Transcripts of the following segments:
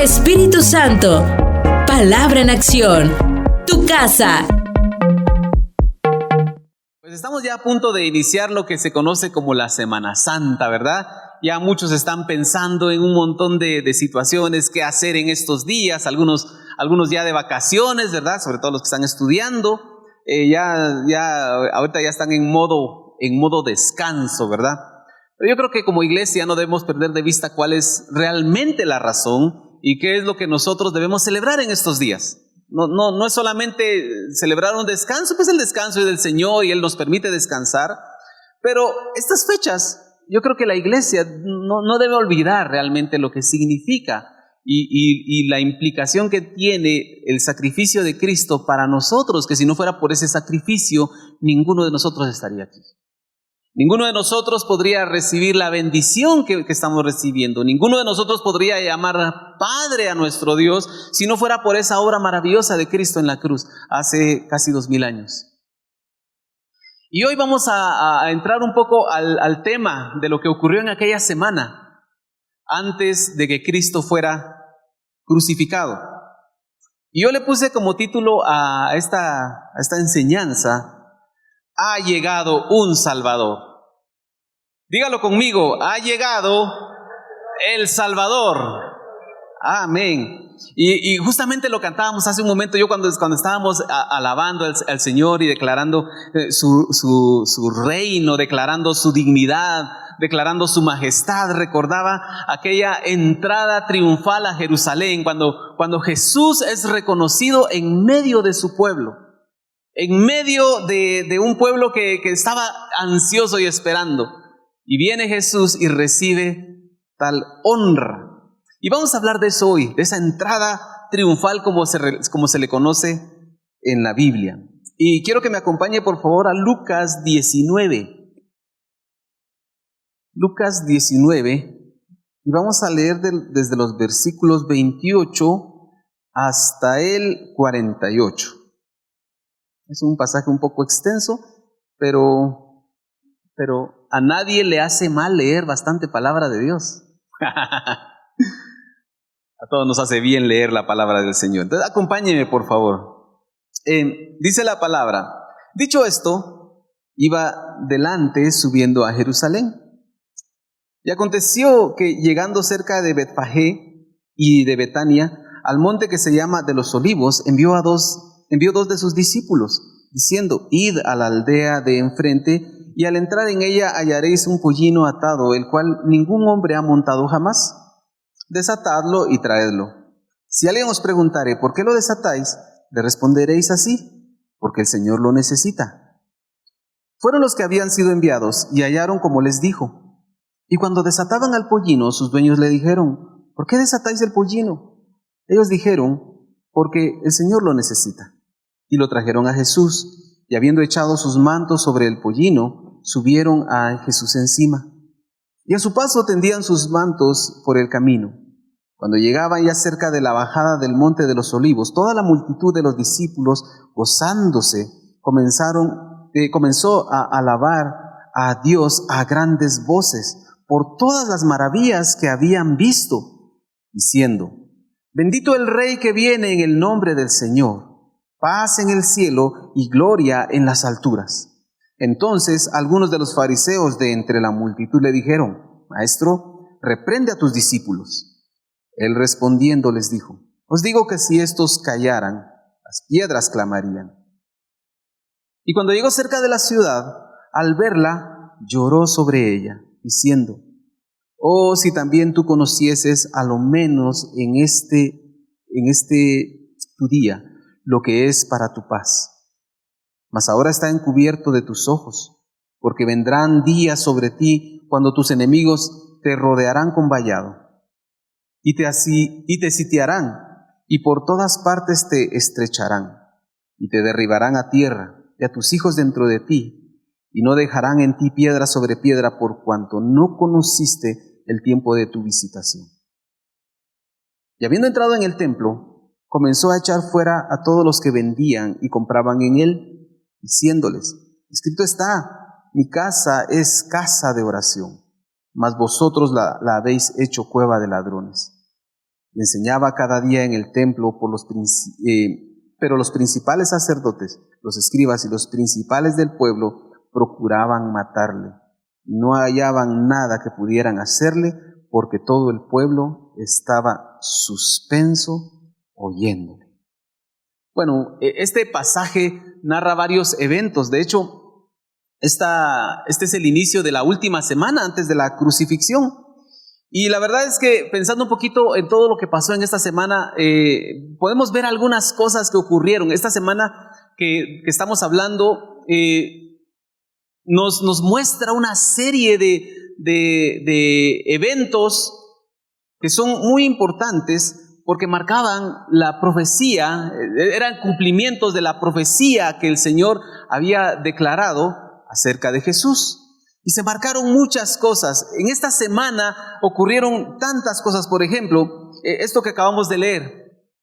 Espíritu Santo, palabra en acción, tu casa. Pues estamos ya a punto de iniciar lo que se conoce como la Semana Santa, ¿verdad? Ya muchos están pensando en un montón de situaciones, qué hacer en estos días, algunos ya de vacaciones, ¿verdad? Sobre todo los que están estudiando, ahorita ya están en modo descanso, ¿verdad? Pero yo creo que como iglesia no debemos perder de vista cuál es realmente la razón y qué es lo que nosotros debemos celebrar en estos días. No es solamente celebrar un descanso, pues el descanso es del Señor y Él nos permite descansar, pero estas fechas, yo creo que la iglesia no debe olvidar realmente lo que significa y la implicación que tiene el sacrificio de Cristo para nosotros, que si no fuera por ese sacrificio, ninguno de nosotros estaría aquí. Ninguno de nosotros podría recibir la bendición que estamos recibiendo. Ninguno de nosotros podría llamar Padre a nuestro Dios si no fuera por esa obra maravillosa de Cristo en la cruz hace casi 2000 años. Y hoy vamos a entrar un poco al tema de lo que ocurrió en aquella semana antes de que Cristo fuera crucificado. Y yo le puse como título a esta enseñanza: ha llegado un Salvador. Dígalo conmigo: ha llegado el Salvador. Amén. Y justamente lo cantábamos hace un momento. Yo cuando estábamos alabando al Señor y declarando su reino, declarando su dignidad, declarando su majestad, recordaba aquella entrada triunfal a Jerusalén, cuando Jesús es reconocido en medio de su pueblo. En medio de un pueblo que estaba ansioso y esperando. Y viene Jesús y recibe tal honra. Y vamos a hablar de eso hoy, de esa entrada triunfal como se le conoce en la Biblia. Y quiero que me acompañe por favor a Lucas 19. Lucas 19. Y vamos a leer desde los versículos 28 hasta el 48. Es un pasaje un poco extenso, pero a nadie le hace mal leer bastante palabra de Dios. A todos nos hace bien leer la palabra del Señor. Entonces, acompáñenme, por favor. Dice la palabra: dicho esto, iba delante subiendo a Jerusalén. Y aconteció que llegando cerca de Betfagé y de Betania, al monte que se llama de los Olivos, envió dos de sus discípulos, diciendo: id a la aldea de enfrente, y al entrar en ella hallaréis un pollino atado, el cual ningún hombre ha montado jamás. Desatadlo y traedlo. Si alguien os preguntare: ¿por qué lo desatáis?, le responderéis así: porque el Señor lo necesita. Fueron los que habían sido enviados y hallaron como les dijo. Y cuando desataban al pollino, sus dueños le dijeron: ¿por qué desatáis el pollino? Ellos dijeron: porque el Señor lo necesita. Y lo trajeron a Jesús, y habiendo echado sus mantos sobre el pollino, subieron a Jesús encima. Y a su paso tendían sus mantos por el camino. Cuando llegaban ya cerca de la bajada del monte de los Olivos, toda la multitud de los discípulos, gozándose, comenzó a alabar a Dios a grandes voces por todas las maravillas que habían visto, diciendo: bendito el Rey que viene en el nombre del Señor, paz en el cielo y gloria en las alturas. Entonces algunos de los fariseos de entre la multitud le dijeron: Maestro, reprende a tus discípulos. Él respondiendo les dijo: os digo que si estos callaran, las piedras clamarían. Y cuando llegó cerca de la ciudad, al verla, lloró sobre ella, diciendo: oh, si también tú conocieses a lo menos en este tu día lo que es para tu paz. Mas ahora está encubierto de tus ojos, porque vendrán días sobre ti cuando tus enemigos te rodearán con vallado, y te sitiarán, y por todas partes te estrecharán, y te derribarán a tierra, y a tus hijos dentro de ti, y no dejarán en ti piedra sobre piedra, por cuanto no conociste el tiempo de tu visitación. Y habiendo entrado en el templo, comenzó a echar fuera a todos los que vendían y compraban en él, diciéndoles: escrito está, mi casa es casa de oración, mas vosotros la habéis hecho cueva de ladrones. Le enseñaba cada día en el templo, pero los principales sacerdotes, los escribas y los principales del pueblo procuraban matarle. No hallaban nada que pudieran hacerle porque todo el pueblo estaba suspenso oyéndole. Bueno, este pasaje narra varios eventos. De hecho, este es el inicio de la última semana antes de la crucifixión. Y la verdad es que pensando un poquito en todo lo que pasó en esta semana, podemos ver algunas cosas que ocurrieron. Esta semana que estamos hablando nos muestra una serie de eventos que son muy importantes porque marcaban la profecía, eran cumplimientos de la profecía que el Señor había declarado acerca de Jesús. Y se marcaron muchas cosas. En esta semana ocurrieron tantas cosas. Por ejemplo, esto que acabamos de leer.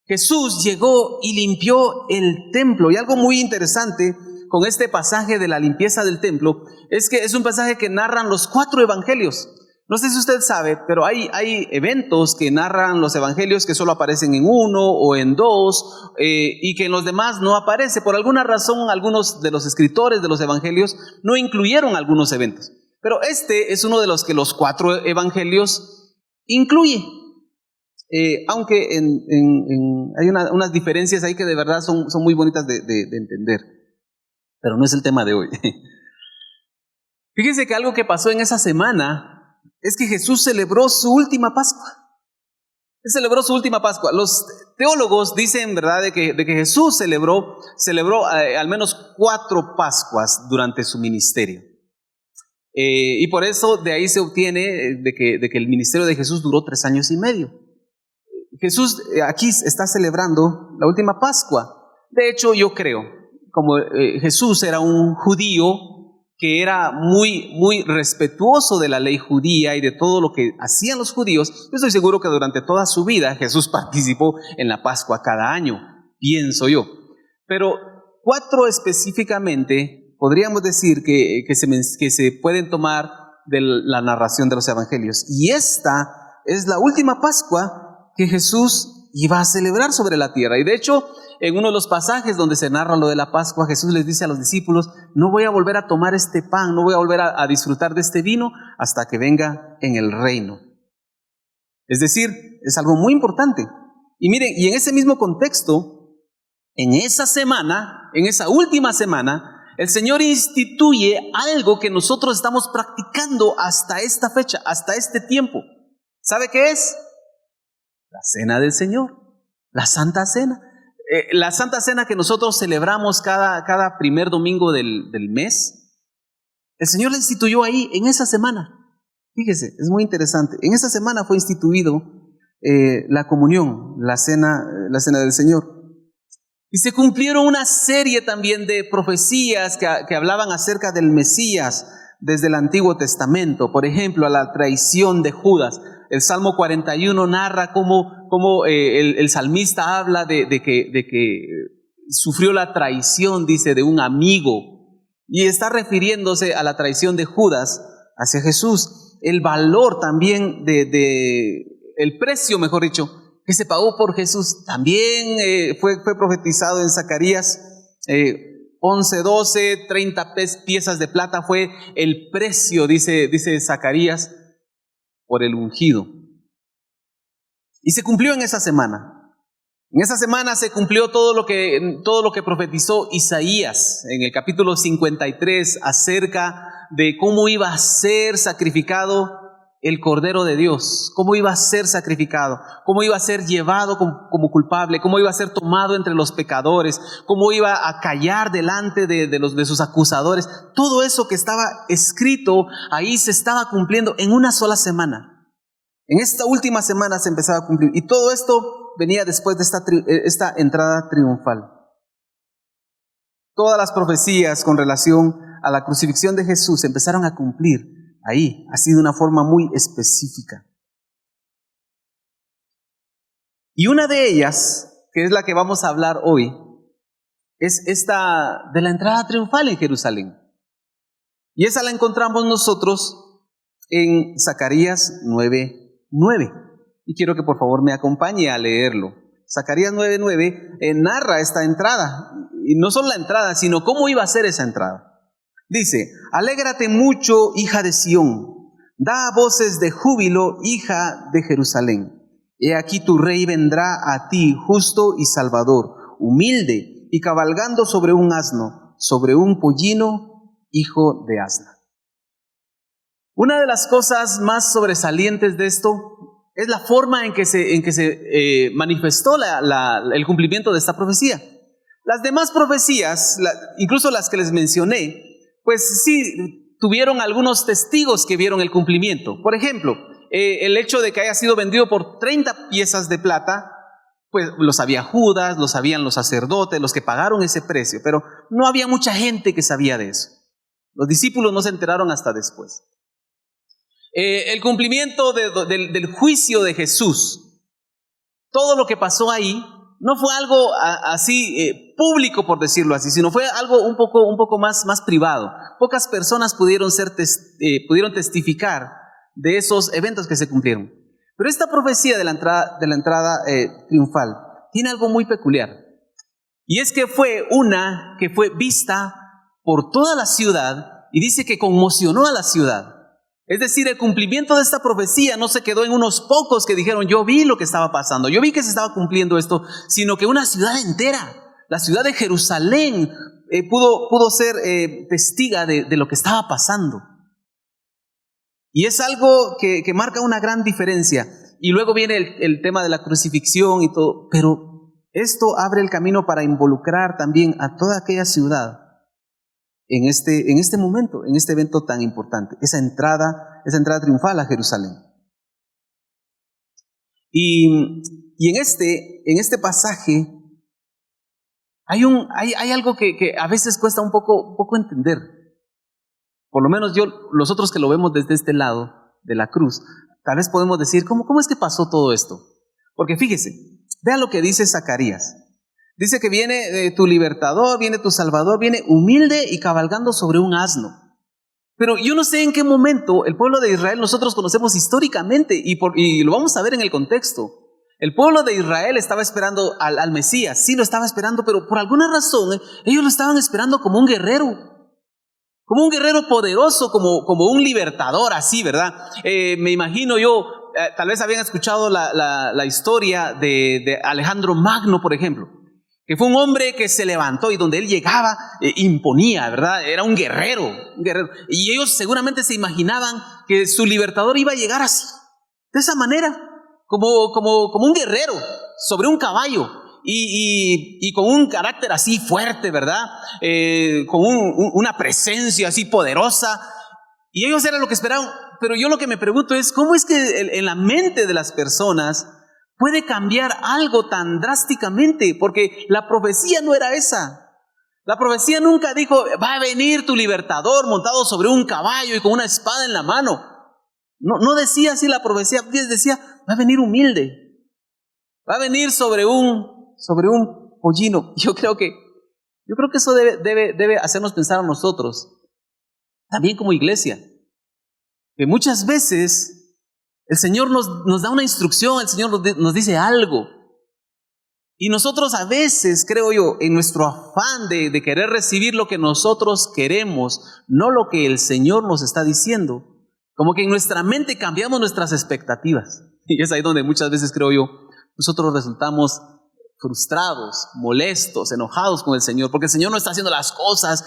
Jesús llegó y limpió el templo. Y algo muy interesante con este pasaje de la limpieza del templo es que es un pasaje que narran los 4 evangelios. No sé si usted sabe, pero hay eventos que narran los evangelios que solo aparecen en 1 o en 2 y que en los demás no aparece. Por alguna razón, algunos de los escritores de los evangelios no incluyeron algunos eventos. Pero este es uno de los que los 4 evangelios incluye. Aunque hay unas diferencias ahí que de verdad son muy bonitas de entender. Pero no es el tema de hoy. Fíjense que algo que pasó en esa semana es que Jesús celebró su última Pascua. Él celebró su última Pascua. Los teólogos dicen, ¿verdad?, de que Jesús celebró al menos 4 Pascuas durante su ministerio. Y por eso de ahí se obtiene de que el ministerio de Jesús duró 3 años y medio. Jesús aquí está celebrando la última Pascua. De hecho, yo creo, como Jesús era un judío que era muy respetuoso de la ley judía y de todo lo que hacían los judíos, yo estoy seguro que durante toda su vida Jesús participó en la Pascua cada año, pienso yo. Pero 4 específicamente podríamos decir que se pueden tomar de la narración de los evangelios. Y esta es la última Pascua que Jesús iba a celebrar sobre la tierra. Y de hecho, en uno de los pasajes donde se narra lo de la Pascua, Jesús les dice a los discípulos: no voy a volver a tomar este pan, no voy a volver a disfrutar de este vino hasta que venga en el reino. Es decir, es algo muy importante. Y miren, y en ese mismo contexto, en esa semana, en esa última semana, el Señor instituye algo que nosotros estamos practicando hasta esta fecha, hasta este tiempo. ¿Sabe qué es? La Cena del Señor, la Santa Cena. La Santa Cena que nosotros celebramos cada primer domingo del mes, el Señor la instituyó ahí en esa semana. Fíjese, es muy interesante. En esa semana fue instituido la comunión, la cena del Señor. Y se cumplieron una serie también de profecías que hablaban acerca del Mesías desde el Antiguo Testamento. Por ejemplo, a la traición de Judas. El Salmo 41 narra cómo el salmista habla de que sufrió la traición, dice, de un amigo. Y está refiriéndose a la traición de Judas hacia Jesús. El valor también el precio, mejor dicho, que se pagó por Jesús, también fue profetizado en Zacarías 11:12, 30 piezas de plata fue el precio, dice Zacarías, por el ungido. Y se cumplió en esa semana. En esa semana se cumplió todo lo que profetizó Isaías en el capítulo 53 acerca de cómo iba a ser sacrificado el Cordero de Dios, cómo iba a ser sacrificado, cómo iba a ser llevado como culpable, cómo iba a ser tomado entre los pecadores, cómo iba a callar delante de sus acusadores. Todo eso que estaba escrito ahí se estaba cumpliendo en una sola semana. En esta última semana se empezaba a cumplir, y todo esto venía después de esta entrada triunfal. Todas las profecías con relación a la crucifixión de Jesús se empezaron a cumplir ahí, así de una forma muy específica. Y una de ellas, que es la que vamos a hablar hoy, es esta de la entrada triunfal en Jerusalén. Y esa la encontramos nosotros en Zacarías 9:9. Y quiero que por favor me acompañe a leerlo. Zacarías 9:9 narra esta entrada, y no solo la entrada, sino cómo iba a ser esa entrada. Dice: alégrate mucho, hija de Sión, da voces de júbilo, hija de Jerusalén. He aquí tu rey vendrá a ti, justo y salvador, humilde y cabalgando sobre un asno, sobre un pollino, hijo de asna. Una de las cosas más sobresalientes de esto es la forma en que se manifestó el cumplimiento de esta profecía. Las demás profecías, incluso las que les mencioné, pues sí tuvieron algunos testigos que vieron el cumplimiento. Por ejemplo, el hecho de que haya sido vendido por 30 piezas de plata, pues lo sabía Judas, lo sabían los sacerdotes, los que pagaron ese precio, pero no había mucha gente que sabía de eso. Los discípulos no se enteraron hasta después. El cumplimiento del juicio de Jesús, todo lo que pasó ahí, no fue algo así público, por decirlo así, sino fue algo un poco más privado. Pocas personas pudieron testificar de esos eventos que se cumplieron. Pero esta profecía de la entrada triunfal tiene algo muy peculiar. Y es que fue una que fue vista por toda la ciudad, y dice que conmocionó a la ciudad. Es decir, el cumplimiento de esta profecía no se quedó en unos pocos que dijeron: yo vi lo que estaba pasando, yo vi que se estaba cumpliendo esto, sino que una ciudad entera, la ciudad de Jerusalén, pudo ser testiga de lo que estaba pasando. Y es algo que marca una gran diferencia. Y luego viene el tema de la crucifixión y todo, pero esto abre el camino para involucrar también a toda aquella ciudad en este momento, en este evento tan importante, esa entrada triunfal a Jerusalén. Y en este pasaje hay algo que a veces cuesta un poco entender. Por lo menos los otros que lo vemos desde este lado de la cruz, tal vez podemos decir: ¿cómo es que pasó todo esto? Porque fíjese, vea lo que dice Zacarías. Dice que viene tu libertador, viene tu salvador, viene humilde y cabalgando sobre un asno. Pero yo no sé en qué momento el pueblo de Israel nosotros conocemos históricamente, y lo vamos a ver en el contexto. El pueblo de Israel estaba esperando al Mesías, sí lo estaba esperando, pero por alguna razón ellos lo estaban esperando como un guerrero poderoso, como un libertador, así, ¿verdad? Me imagino yo, tal vez habían escuchado la historia de Alejandro Magno, por ejemplo, que fue un hombre que se levantó y donde él llegaba imponía, ¿verdad? Era un guerrero. Y ellos seguramente se imaginaban que su libertador iba a llegar así, de esa manera, como un guerrero sobre un caballo. Y con un carácter así fuerte, ¿verdad? Con una presencia así poderosa. Y ellos eran lo que esperaban. Pero yo lo que me pregunto es: ¿cómo es que en la mente de las personas puede cambiar algo tan drásticamente? Porque la profecía no era esa. La profecía nunca dijo: va a venir tu libertador montado sobre un caballo y con una espada en la mano. No decía así la profecía. Decía: va a venir humilde, va a venir sobre un pollino. Yo creo que eso debe hacernos pensar a nosotros, también como iglesia, que muchas veces el Señor nos da una instrucción, el Señor nos dice algo, y nosotros a veces, creo yo, en nuestro afán de querer recibir lo que nosotros queremos, no lo que el Señor nos está diciendo, como que en nuestra mente cambiamos nuestras expectativas. Y es ahí donde muchas veces, creo yo, nosotros resultamos frustrados, molestos, enojados con el Señor, porque el Señor no está haciendo las cosas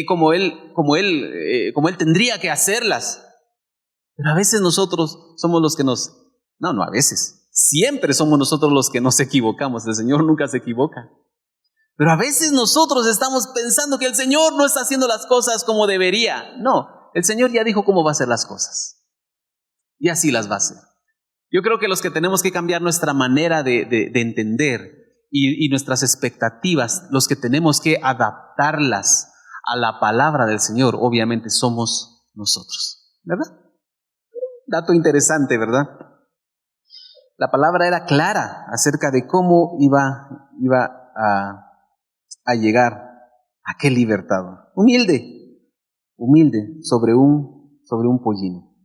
como él tendría que hacerlas. Pero a veces nosotros somos los que no a veces, siempre somos nosotros los que nos equivocamos. El Señor nunca se equivoca. Pero a veces nosotros estamos pensando que el Señor no está haciendo las cosas como debería. No, el Señor ya dijo cómo va a hacer las cosas, y así las va a hacer. Yo creo que los que tenemos que cambiar nuestra manera de entender y nuestras expectativas, los que tenemos que adaptarlas a la palabra del Señor, obviamente somos nosotros, ¿verdad? Dato interesante, ¿verdad? La palabra era clara acerca de cómo iba a llegar aquel libertador. Humilde sobre un pollino.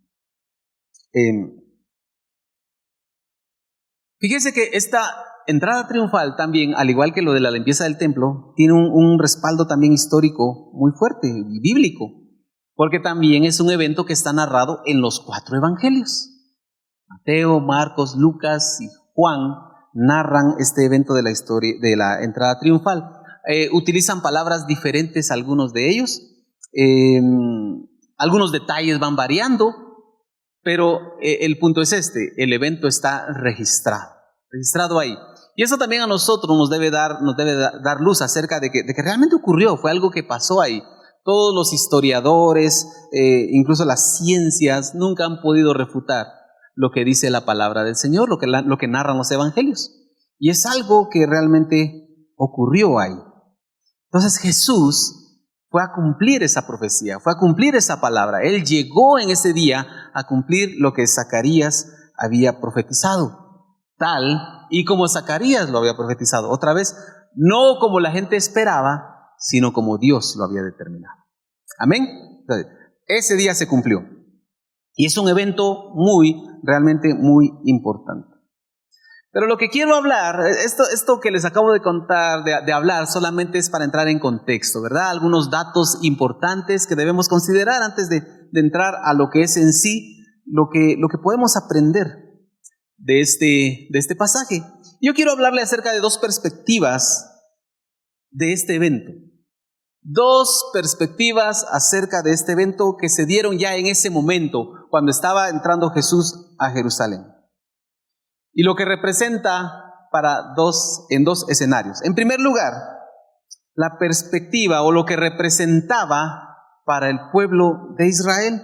Fíjese que esta entrada triunfal también, al igual que lo de la limpieza del templo, tiene un respaldo también histórico muy fuerte y bíblico, porque también es un evento que está narrado en los 4 evangelios. Mateo, Marcos, Lucas y Juan narran este evento de la historia de la entrada triunfal. Utilizan palabras diferentes algunos de ellos, algunos detalles van variando, pero el punto es este: el evento está registrado ahí. Y eso también a nosotros nos debe dar luz acerca de que realmente ocurrió, fue algo que pasó ahí. Todos los historiadores, incluso las ciencias, nunca han podido refutar lo que dice la palabra del Señor, lo que narran los evangelios. Y es algo que realmente ocurrió ahí. Entonces Jesús fue a cumplir esa profecía, fue a cumplir esa palabra. Él llegó en ese día a cumplir lo que Zacarías había profetizado, tal y como Zacarías lo había profetizado. Otra vez, no como la gente esperaba, sino como Dios lo había determinado. Amén. Entonces, ese día se cumplió. Y es un evento realmente muy importante. Pero lo que quiero hablar, esto que les acabo de contar, de hablar, solamente es para entrar en contexto, ¿verdad? Algunos datos importantes que debemos considerar antes de entrar a lo que es en sí, lo que podemos aprender de este pasaje. Yo quiero hablarle acerca de 2 perspectivas de este evento. 2 perspectivas acerca de este evento que se dieron ya en ese momento, cuando estaba entrando Jesús a Jerusalén. Y lo que representa en 2 escenarios. En primer lugar, la perspectiva o lo que representaba para el pueblo de Israel.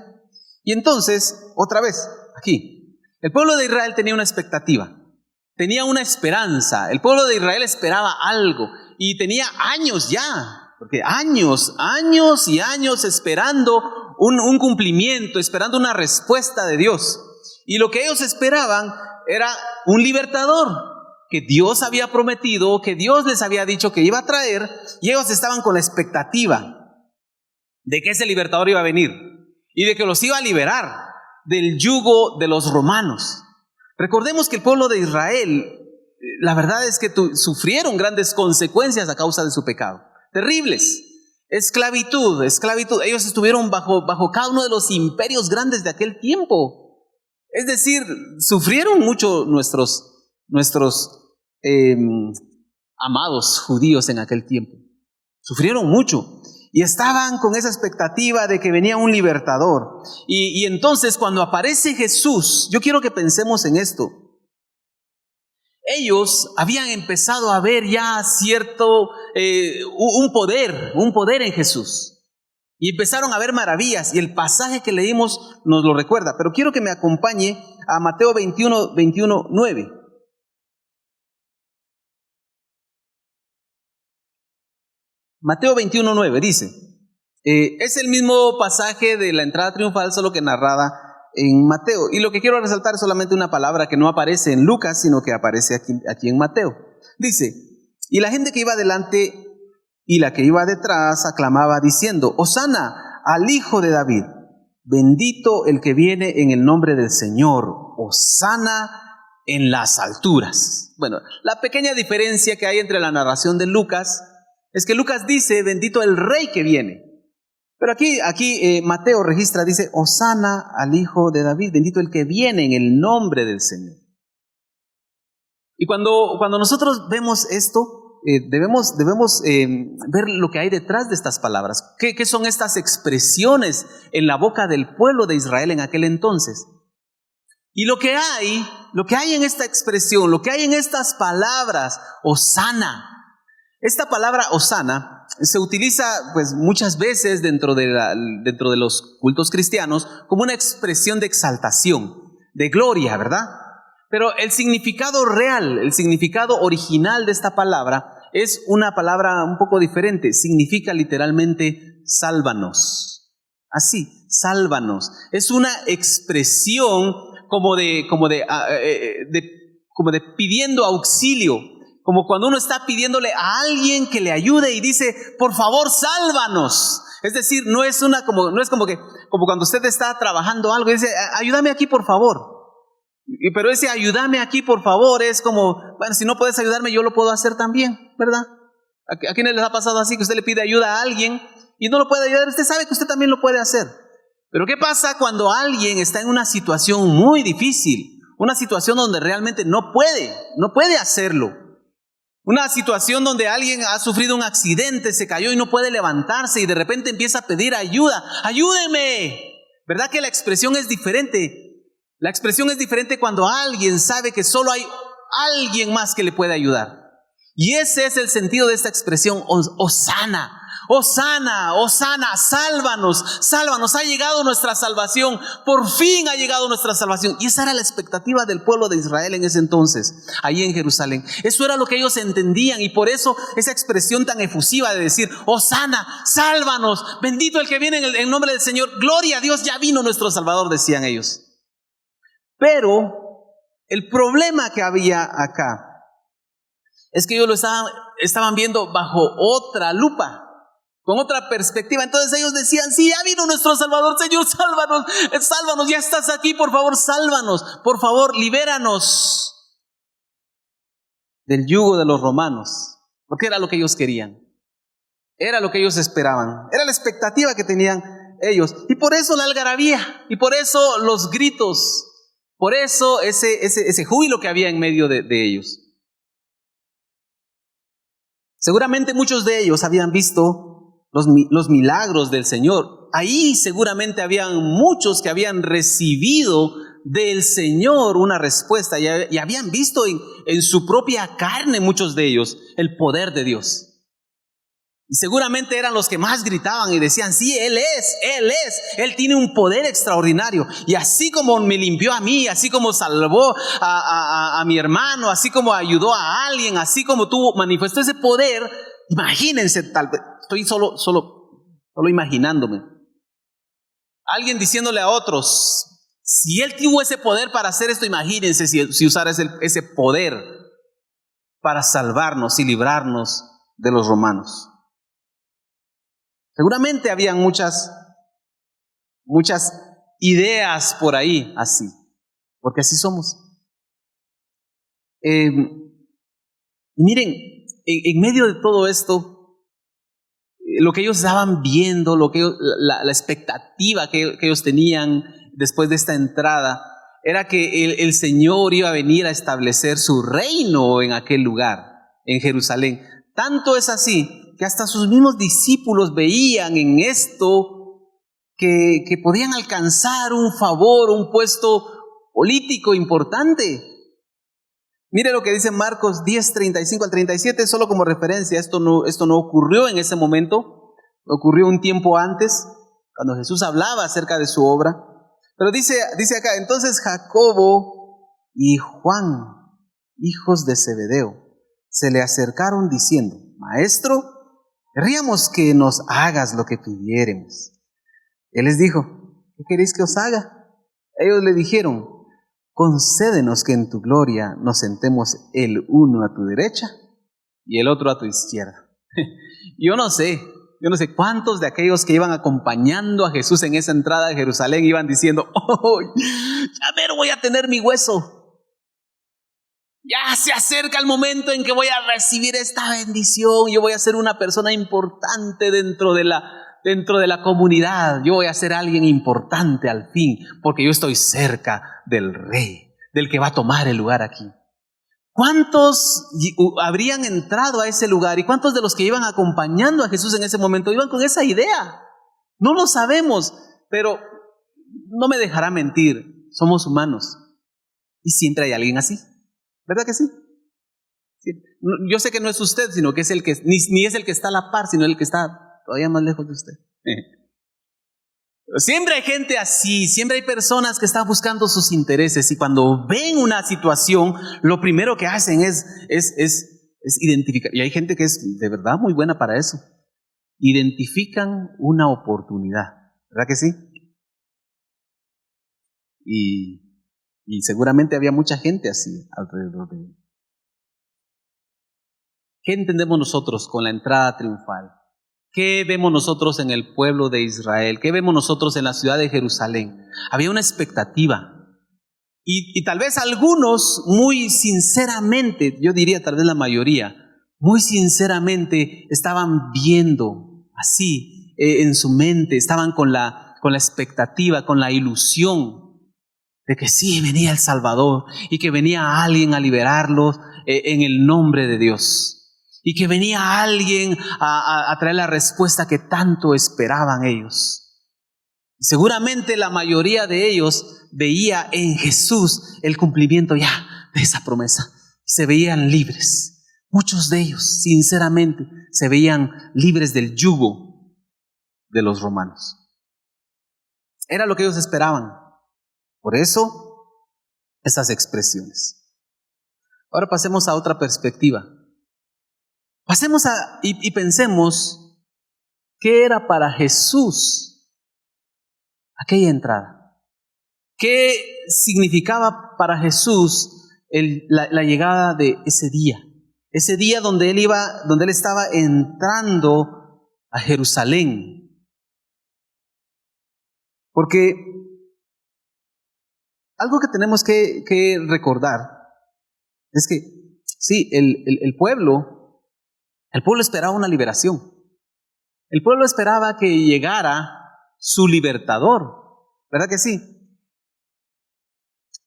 Y entonces, otra vez, aquí, el pueblo de Israel tenía una expectativa, tenía una esperanza. El pueblo de Israel esperaba algo y tenía años ya, porque años y años esperando un cumplimiento, esperando una respuesta de Dios. Y lo que ellos esperaban era un libertador que Dios había prometido, que Dios les había dicho que iba a traer, y ellos estaban con la expectativa de que ese libertador iba a venir y de que los iba a liberar del yugo de los romanos. Recordemos que el pueblo de Israel, la verdad es que sufrieron grandes consecuencias a causa de su pecado, terribles. Esclavitud. Ellos estuvieron bajo cada uno de los imperios grandes de aquel tiempo. Es decir, sufrieron mucho nuestros amados judíos en aquel tiempo. Sufrieron mucho y estaban con esa expectativa de que venía un libertador. Y entonces cuando aparece Jesús, yo quiero que pensemos en esto. Ellos habían empezado a ver ya un poder en Jesús. Y empezaron a ver maravillas, y el pasaje que leímos nos lo recuerda. Pero quiero que me acompañe a Mateo 21:9. Mateo 21:9 dice, es el mismo pasaje de la entrada triunfal, solo que narrada en Mateo. Y lo que quiero resaltar es solamente una palabra que no aparece en Lucas, sino que aparece aquí en Mateo. Dice, y la gente que iba delante y la que iba detrás aclamaba diciendo, Hosana al Hijo de David, bendito el que viene en el nombre del Señor, Hosana en las alturas. Bueno, la pequeña diferencia que hay entre la narración de Lucas es que Lucas dice, bendito el Rey que viene. Pero aquí Mateo registra, dice, Hosana al Hijo de David, bendito el que viene en el nombre del Señor. Y cuando nosotros vemos esto, debemos ver lo que hay detrás de estas palabras. ¿Qué son estas expresiones en la boca del pueblo de Israel en aquel entonces? Y lo que hay en esta expresión, lo que hay en estas palabras, Hosana. Esta palabra Hosana se utiliza pues muchas veces dentro de los cultos cristianos como una expresión de exaltación, de gloria, ¿verdad? Pero el significado real, el significado original de esta palabra es una palabra un poco diferente. Significa literalmente sálvanos. Así, sálvanos. Es una expresión como de pidiendo auxilio. Como cuando uno está pidiéndole a alguien que le ayude y dice, por favor, sálvanos. Es decir, no es como cuando usted está trabajando algo y dice, ayúdame aquí, por favor. Pero ese ayúdame aquí, por favor, es como, bueno, si no puedes ayudarme, yo lo puedo hacer también, ¿verdad? ¿A quiénes les ha pasado así que usted le pide ayuda a alguien y no lo puede ayudar? Usted sabe que usted también lo puede hacer. Pero ¿qué pasa cuando alguien está en una situación muy difícil? Una situación donde realmente no puede hacerlo. Una situación donde alguien ha sufrido un accidente, se cayó y no puede levantarse y de repente empieza a pedir ayuda. ¡Ayúdeme! ¿Verdad que la expresión es diferente? La expresión es diferente cuando alguien sabe que solo hay alguien más que le puede ayudar. Y ese es el sentido de esta expresión, Hosana. Hosana, Hosana, sálvanos, sálvanos, ha llegado nuestra salvación, por fin ha llegado nuestra salvación. Y esa era la expectativa del pueblo de Israel en ese entonces, ahí en Jerusalén. Eso era lo que ellos entendían y por eso esa expresión tan efusiva de decir, Hosana, sálvanos, bendito el que viene en el nombre del Señor, gloria a Dios, ya vino nuestro Salvador, decían ellos. Pero el problema que había acá es que ellos lo estaban viendo bajo otra lupa, con otra perspectiva. Entonces ellos decían, sí, ya vino nuestro Salvador, Señor, sálvanos, sálvanos, ya estás aquí, por favor, sálvanos, por favor, libéranos del yugo de los romanos, porque era lo que ellos querían, era lo que ellos esperaban, era la expectativa que tenían ellos. Y por eso la algarabía, y por eso los gritos, por eso ese júbilo que había en medio de ellos. Seguramente muchos de ellos habían visto los milagros del Señor. Ahí seguramente habían muchos que habían recibido del Señor una respuesta y habían visto en su propia carne, muchos de ellos, el poder de Dios. Y seguramente eran los que más gritaban y decían, sí, Él tiene un poder extraordinario. Y así como me limpió a mí, así como salvó a mi hermano, así como ayudó a alguien, así como manifestó ese poder, imagínense, tal vez, estoy solo imaginándome. Alguien diciéndole a otros, si Él tuvo ese poder para hacer esto, imagínense si usara ese poder para salvarnos y librarnos de los romanos. Seguramente habían muchas ideas por ahí así, porque así somos. Y miren, en medio de todo esto, lo que ellos estaban viendo, la expectativa que ellos tenían después de esta entrada, era que el Señor iba a venir a establecer su reino en aquel lugar, en Jerusalén. Tanto es así que hasta sus mismos discípulos veían en esto que podían alcanzar un favor, un puesto político importante. Mire lo que dice Marcos 10, 35 al 37, solo como referencia. Esto no ocurrió en ese momento, ocurrió un tiempo antes, cuando Jesús hablaba acerca de su obra. Pero dice acá, entonces Jacobo y Juan, hijos de Zebedeo, se le acercaron diciendo, Maestro, querríamos que nos hagas lo que pidiéremos. Él les dijo, ¿qué queréis que os haga? Ellos le dijeron, concédenos que en tu gloria nos sentemos el uno a tu derecha y el otro a tu izquierda. Yo no sé cuántos de aquellos que iban acompañando a Jesús en esa entrada de Jerusalén iban diciendo, oh, ya ver, voy a tener mi hueso. Ya se acerca el momento en que voy a recibir esta bendición. Yo voy a ser una persona importante dentro de la comunidad. Yo voy a ser alguien importante al fin, porque yo estoy cerca del Rey, del que va a tomar el lugar aquí. ¿Cuántos habrían entrado a ese lugar? ¿Y cuántos de los que iban acompañando a Jesús en ese momento iban con esa idea? No lo sabemos, pero no me dejará mentir. Somos humanos y siempre hay alguien así. ¿Verdad que sí? Sí. Yo sé que no es usted, sino que es el que ni es el que está a la par, sino el que está todavía más lejos de usted. Siempre hay gente así, siempre hay personas que están buscando sus intereses y cuando ven una situación, lo primero que hacen es identificar. Y hay gente que es de verdad muy buena para eso. Identifican una oportunidad, ¿verdad que sí? Y seguramente había mucha gente así alrededor de él. ¿Qué entendemos nosotros con la entrada triunfal? ¿Qué vemos nosotros en el pueblo de Israel? ¿Qué vemos nosotros en la ciudad de Jerusalén? Había una expectativa. Y tal vez algunos muy sinceramente, yo diría tal vez la mayoría, muy sinceramente estaban viendo así en su mente, estaban con la expectativa, con la ilusión de que sí, venía el Salvador y que venía alguien a liberarlos en el nombre de Dios. Y que venía alguien a traer la respuesta que tanto esperaban ellos. Seguramente la mayoría de ellos veía en Jesús el cumplimiento ya de esa promesa. Se veían libres. Muchos de ellos, sinceramente, se veían libres del yugo de los romanos. Era lo que ellos esperaban. Por eso, esas expresiones. Ahora pasemos a otra perspectiva. Pasemos y pensemos qué era para Jesús aquella entrada. ¿Qué significaba para Jesús la llegada de ese día? Ese día donde él estaba entrando a Jerusalén. Porque algo que tenemos que recordar es que sí, el pueblo esperaba una liberación. El pueblo esperaba que llegara su libertador, ¿verdad que sí?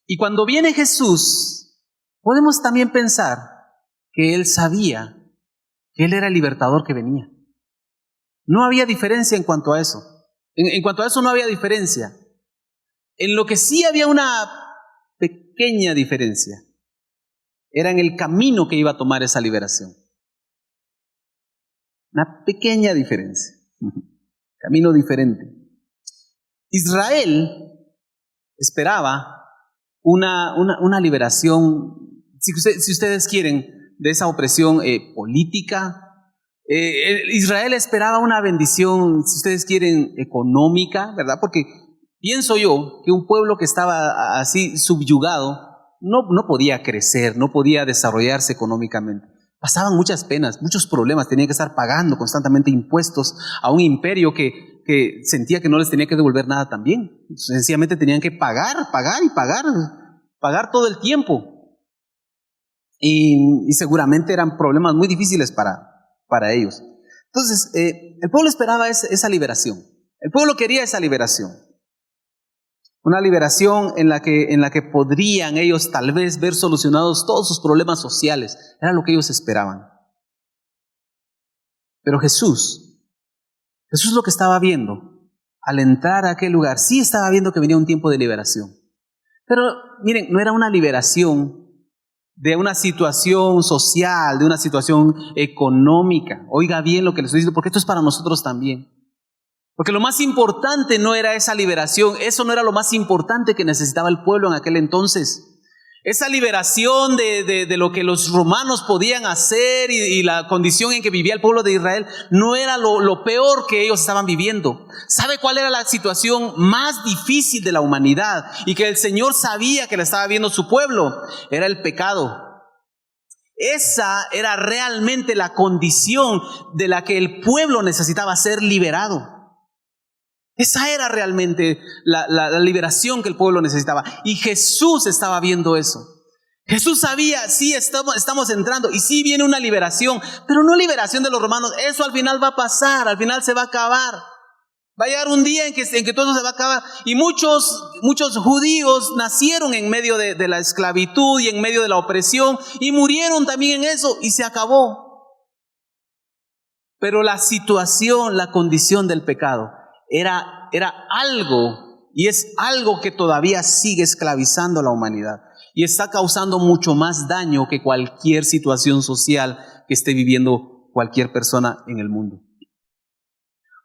Y cuando viene Jesús, podemos también pensar que él sabía que él era el libertador que venía. No había diferencia en cuanto a eso. En cuanto a eso no había diferencia. En lo que sí había una pequeña diferencia era en el camino que iba a tomar esa liberación. Una pequeña diferencia. Camino diferente. Israel esperaba una liberación, si ustedes quieren, de esa opresión política. Israel esperaba una bendición, si ustedes quieren, económica, ¿verdad? Porque pienso yo que un pueblo que estaba así subyugado no podía crecer, no podía desarrollarse económicamente. Pasaban muchas penas, muchos problemas, tenían que estar pagando constantemente impuestos a un imperio que sentía que no les tenía que devolver nada también. Sencillamente tenían que pagar todo el tiempo. Y seguramente eran problemas muy difíciles para ellos. Entonces, el pueblo esperaba esa liberación. El pueblo quería esa liberación. Una liberación en la que podrían ellos tal vez ver solucionados todos sus problemas sociales. Era lo que ellos esperaban. Pero Jesús lo que estaba viendo al entrar a aquel lugar, sí estaba viendo que venía un tiempo de liberación. Pero miren, no era una liberación de una situación social, de una situación económica. Oiga bien lo que les estoy diciendo, porque esto es para nosotros también. Porque lo más importante no era esa liberación, eso no era lo más importante que necesitaba el pueblo en aquel entonces. Esa liberación de lo que los romanos podían hacer y la condición en que vivía el pueblo de Israel no era lo peor que ellos estaban viviendo. ¿Sabe cuál era la situación más difícil de la humanidad? Y que el Señor sabía que la estaba viendo su pueblo. Era el pecado. Esa era realmente la condición de la que el pueblo necesitaba ser liberado. Esa era realmente la liberación que el pueblo necesitaba. Y Jesús estaba viendo eso. Jesús sabía, sí, estamos entrando y sí viene una liberación, pero no liberación de los romanos. Eso al final va a pasar, al final se va a acabar. Va a llegar un día en que todo se va a acabar. Y muchos judíos nacieron en medio de la esclavitud y en medio de la opresión y murieron también en eso y se acabó. Pero la situación, la condición del pecado era algo, y es algo que todavía sigue esclavizando a la humanidad y está causando mucho más daño que cualquier situación social que esté viviendo cualquier persona en el mundo.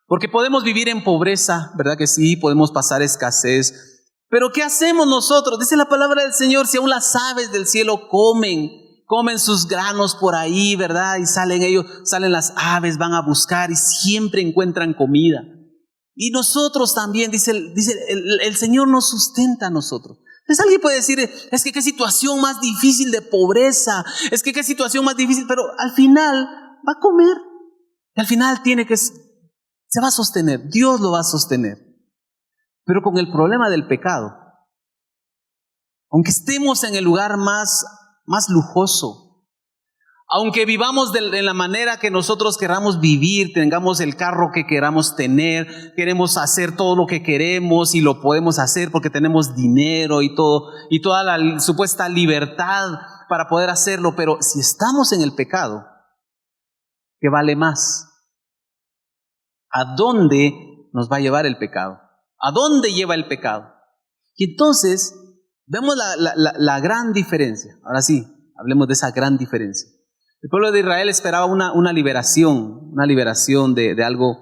Porque podemos vivir en pobreza, ¿verdad que sí? Podemos pasar escasez, pero ¿qué hacemos nosotros? Dice la palabra del Señor, si aún las aves del cielo comen sus granos por ahí, ¿verdad? Y salen las aves, van a buscar y siempre encuentran comida. Y nosotros también, dice el Señor nos sustenta a nosotros. Entonces alguien puede decir, es que qué situación más difícil de pobreza, es que qué situación más difícil, pero al final va a comer. Y al final se va a sostener, Dios lo va a sostener. Pero con el problema del pecado, aunque estemos en el lugar más lujoso, aunque vivamos de la manera que nosotros queramos vivir, tengamos el carro que queramos tener, queremos hacer todo lo que queremos y lo podemos hacer porque tenemos dinero y todo, y toda la supuesta libertad para poder hacerlo, pero si estamos en el pecado, ¿qué vale más? ¿A dónde nos va a llevar el pecado? ¿A dónde lleva el pecado? Y entonces vemos la gran diferencia. Ahora sí, hablemos de esa gran diferencia. El pueblo de Israel esperaba una liberación de algo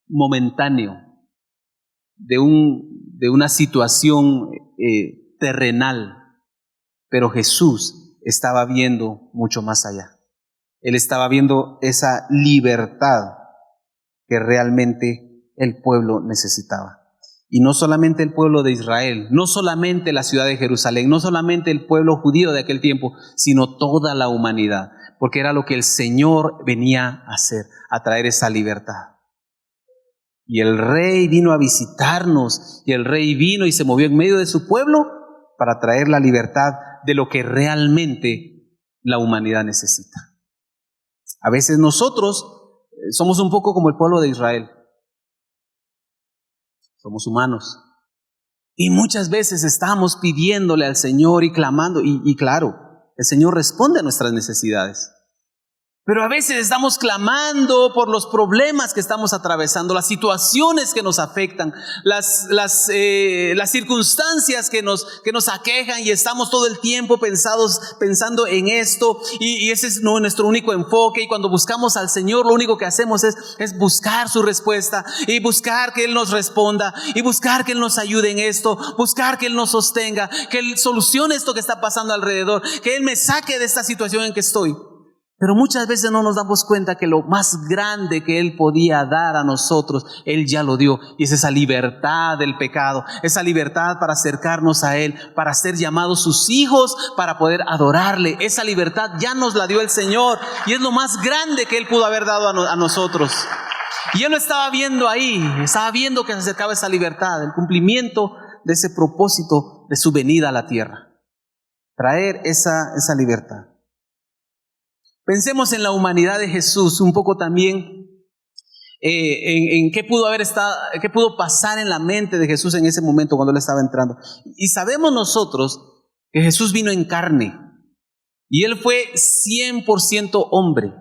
momentáneo, de una situación terrenal, pero Jesús estaba viendo mucho más allá. Él estaba viendo esa libertad que realmente el pueblo necesitaba. Y no solamente el pueblo de Israel, no solamente la ciudad de Jerusalén, no solamente el pueblo judío de aquel tiempo, sino toda la humanidad, porque era lo que el Señor venía a hacer, a traer esa libertad. Y el Rey vino a visitarnos, y el Rey vino y se movió en medio de su pueblo para traer la libertad de lo que realmente la humanidad necesita. A veces nosotros somos un poco como el pueblo de Israel. Somos humanos. Y muchas veces estamos pidiéndole al Señor y clamando. Y claro, el Señor responde a nuestras necesidades. Pero a veces estamos clamando por los problemas que estamos atravesando, las situaciones que nos afectan, las circunstancias que nos aquejan y estamos todo el tiempo pensando en esto y ese es nuestro único enfoque. Y cuando buscamos al Señor, lo único que hacemos es buscar su respuesta y buscar que Él nos responda y buscar que Él nos ayude en esto, buscar que Él nos sostenga, que Él solucione esto que está pasando alrededor, que Él me saque de esta situación en que estoy. Pero muchas veces no nos damos cuenta que lo más grande que Él podía dar a nosotros, Él ya lo dio. Y es esa libertad del pecado, esa libertad para acercarnos a Él, para ser llamados sus hijos, para poder adorarle. Esa libertad ya nos la dio el Señor y es lo más grande que Él pudo haber dado a nosotros. Y Él lo estaba viendo ahí, estaba viendo que se acercaba esa libertad, el cumplimiento de ese propósito de su venida a la tierra. Traer esa libertad. Pensemos en la humanidad de Jesús un poco también, en qué pudo pasar en la mente de Jesús en ese momento cuando Él estaba entrando. Y sabemos nosotros que Jesús vino en carne y Él fue 100% hombre.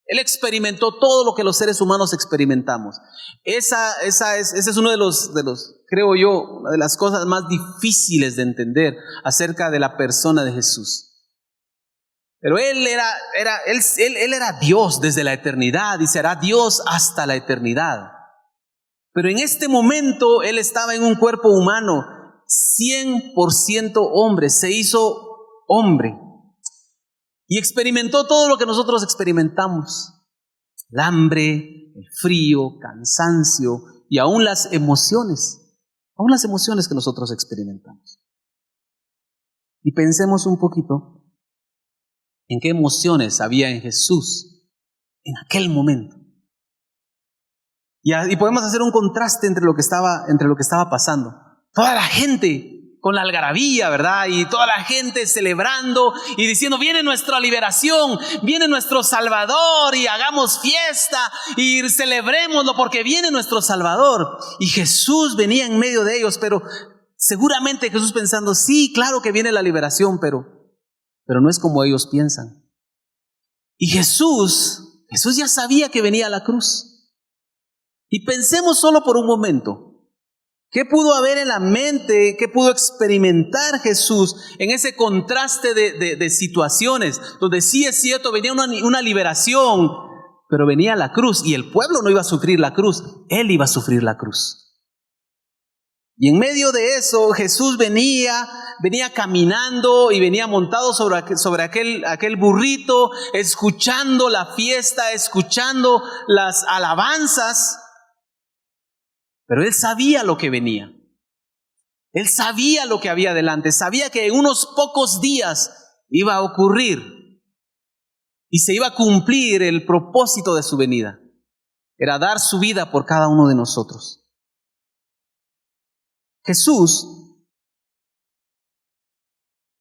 Él experimentó todo lo que los seres humanos experimentamos. Ese es uno de los, creo yo, una de las cosas más difíciles de entender acerca de la persona de Jesús. Pero Él era Dios desde la eternidad y será Dios hasta la eternidad. Pero en este momento Él estaba en un cuerpo humano, 100% hombre, se hizo hombre. Y experimentó todo lo que nosotros experimentamos. El hambre, el frío, cansancio y aún las emociones que nosotros experimentamos. Y pensemos un poquito en qué emociones había en Jesús en aquel momento. Y podemos hacer un contraste entre lo que estaba pasando. Toda la gente con la algarabía, ¿verdad? Y toda la gente celebrando y diciendo, viene nuestra liberación, viene nuestro Salvador y hagamos fiesta y celebrémoslo porque viene nuestro Salvador. Y Jesús venía en medio de ellos, pero seguramente Jesús pensando, sí, claro que viene la liberación, pero no es como ellos piensan. Y Jesús ya sabía que venía a la cruz. Y pensemos solo por un momento, ¿qué pudo haber en la mente, qué pudo experimentar Jesús en ese contraste de situaciones, donde sí es cierto, venía una liberación, pero venía la cruz y el pueblo no iba a sufrir la cruz, Él iba a sufrir la cruz. Y en medio de eso Jesús venía caminando y venía montado sobre aquel burrito, escuchando la fiesta, escuchando las alabanzas. Pero Él sabía lo que venía. Él sabía lo que había delante, sabía que en unos pocos días iba a ocurrir y se iba a cumplir el propósito de su venida. Era dar su vida por cada uno de nosotros. Jesús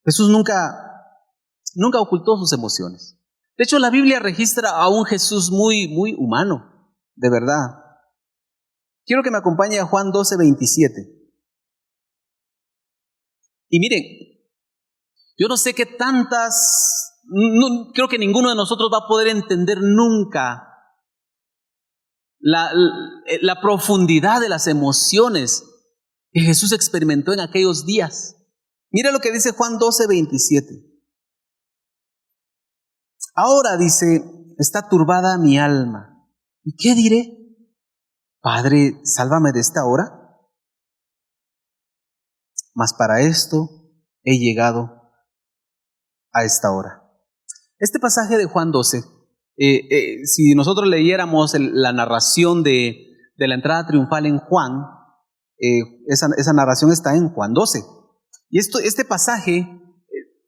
Jesús nunca ocultó sus emociones. De hecho, la Biblia registra a un Jesús muy, muy humano, de verdad. Quiero que me acompañe a Juan 12:27. Y miren, yo no sé qué creo que ninguno de nosotros va a poder entender nunca la profundidad de las emociones que Jesús experimentó en aquellos días. Mira lo que dice Juan 12:27. Ahora, dice, está turbada mi alma. ¿Y qué diré? Padre, sálvame de esta hora. Mas para esto he llegado a esta hora. Este pasaje de Juan 12, si nosotros leyéramos la narración de la entrada triunfal en Juan, esa narración está en Juan 12. Y este pasaje,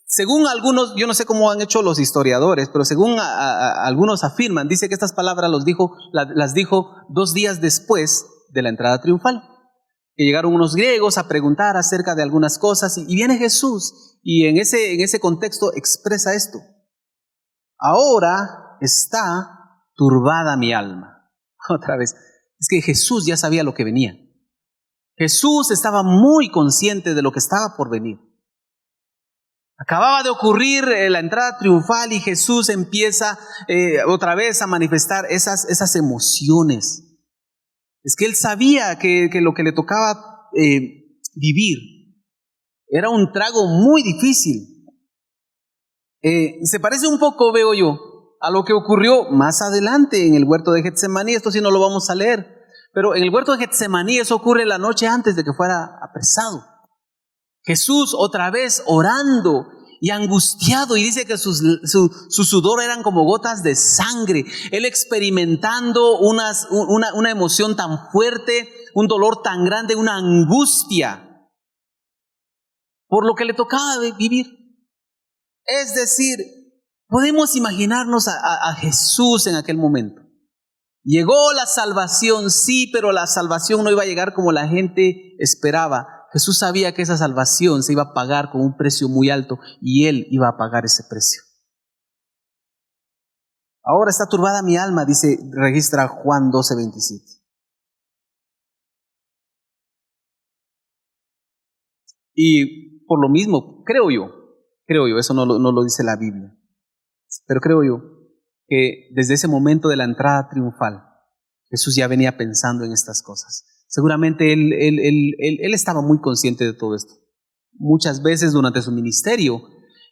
según algunos, yo no sé cómo han hecho los historiadores, pero según algunos afirman, dice que estas palabras las dijo 2 días después de la entrada triunfal. Que llegaron unos griegos a preguntar acerca de algunas cosas y viene Jesús y en ese contexto expresa esto. Ahora está turbada mi alma. Otra vez, es que Jesús ya sabía lo que venía. Jesús estaba muy consciente de lo que estaba por venir. Acababa de ocurrir la entrada triunfal y Jesús empieza otra vez a manifestar esas emociones. Es que él sabía que lo que le tocaba vivir era un trago muy difícil. Se parece un poco, veo yo, a lo que ocurrió más adelante en el huerto de Getsemaní. Esto sí no lo vamos a leer, pero en el huerto de Getsemaní eso ocurre la noche antes de que fuera apresado. Jesús otra vez orando y angustiado, y dice que su sudor eran como gotas de sangre, él experimentando una emoción tan fuerte, un dolor tan grande, una angustia por lo que le tocaba vivir. Es decir, podemos imaginarnos a Jesús en aquel momento. Llegó la salvación, sí, pero la salvación no iba a llegar como la gente esperaba. Jesús sabía que esa salvación se iba a pagar con un precio muy alto y Él iba a pagar ese precio. Ahora está turbada mi alma, registra Juan 12:27. Y por lo mismo, creo yo, eso no lo dice la Biblia, pero creo yo que desde ese momento de la entrada triunfal, Jesús ya venía pensando en estas cosas. Seguramente él estaba muy consciente de todo esto. Muchas veces durante su ministerio,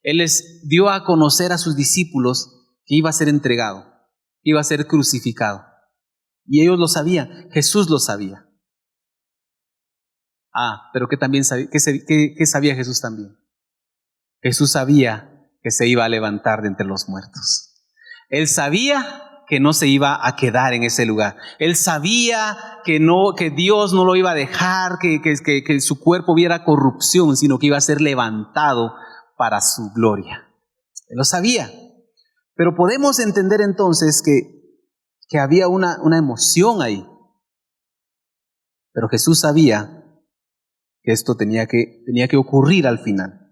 Él les dio a conocer a sus discípulos que iba a ser entregado, que iba a ser crucificado. Y ellos lo sabían, Jesús lo sabía. Pero ¿qué sabía Jesús también? Jesús sabía que se iba a levantar de entre los muertos. Él sabía que no se iba a quedar en ese lugar. Él sabía que Dios no lo iba a dejar, que su cuerpo viera corrupción, sino que iba a ser levantado para su gloria. Él lo sabía. Pero podemos entender entonces que había una emoción ahí. Pero Jesús sabía que esto tenía que ocurrir al final.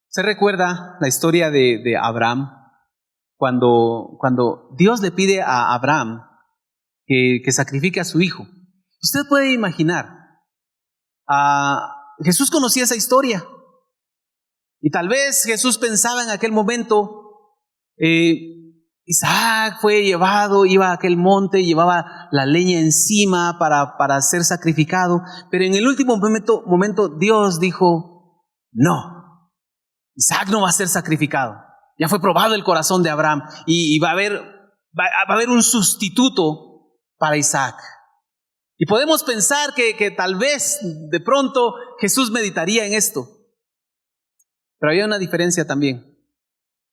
¿Se recuerda la historia de Abraham? Cuando Dios le pide a Abraham que sacrifique a su hijo. Usted puede imaginar, Jesús conocía esa historia. Y tal vez Jesús pensaba en aquel momento, Isaac fue llevado, iba a aquel monte, llevaba la leña encima para ser sacrificado. Pero en el último momento Dios dijo, no, Isaac no va a ser sacrificado. Ya fue probado el corazón de Abraham y va a haber un sustituto para Isaac. Y podemos pensar que tal vez de pronto Jesús meditaría en esto. Pero había una diferencia también.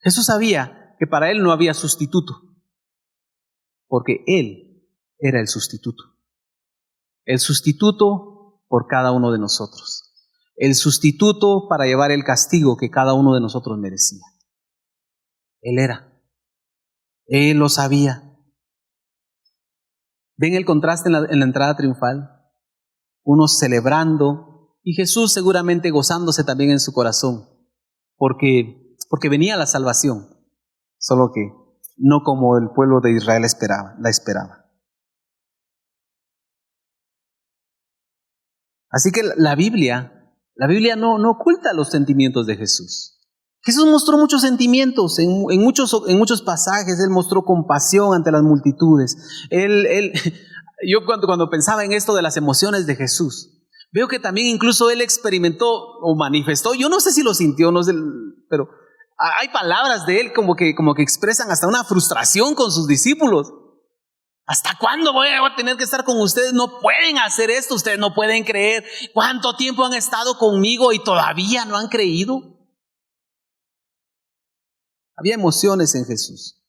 Jesús sabía que para Él no había sustituto, porque Él era el sustituto. El sustituto por cada uno de nosotros. El sustituto para llevar el castigo que cada uno de nosotros merecía. Él era. Él lo sabía. ¿Ven el contraste en la entrada triunfal? Unos celebrando Y Jesús seguramente gozándose también en su corazón, porque venía la salvación, solo que no como el pueblo de Israel la esperaba. Así que la Biblia no oculta los sentimientos de Jesús. Jesús mostró muchos sentimientos en muchos pasajes. Él mostró compasión ante las multitudes. Yo cuando pensaba en esto de las emociones de Jesús, veo que también incluso Él experimentó o manifestó, yo no sé si lo sintió, no sé, pero hay palabras de Él como que expresan hasta una frustración con sus discípulos. ¿Hasta cuándo voy a tener que estar con ustedes? No pueden hacer esto, ustedes no pueden creer. ¿Cuánto tiempo han estado conmigo y todavía no han creído? Había emociones en Jesús.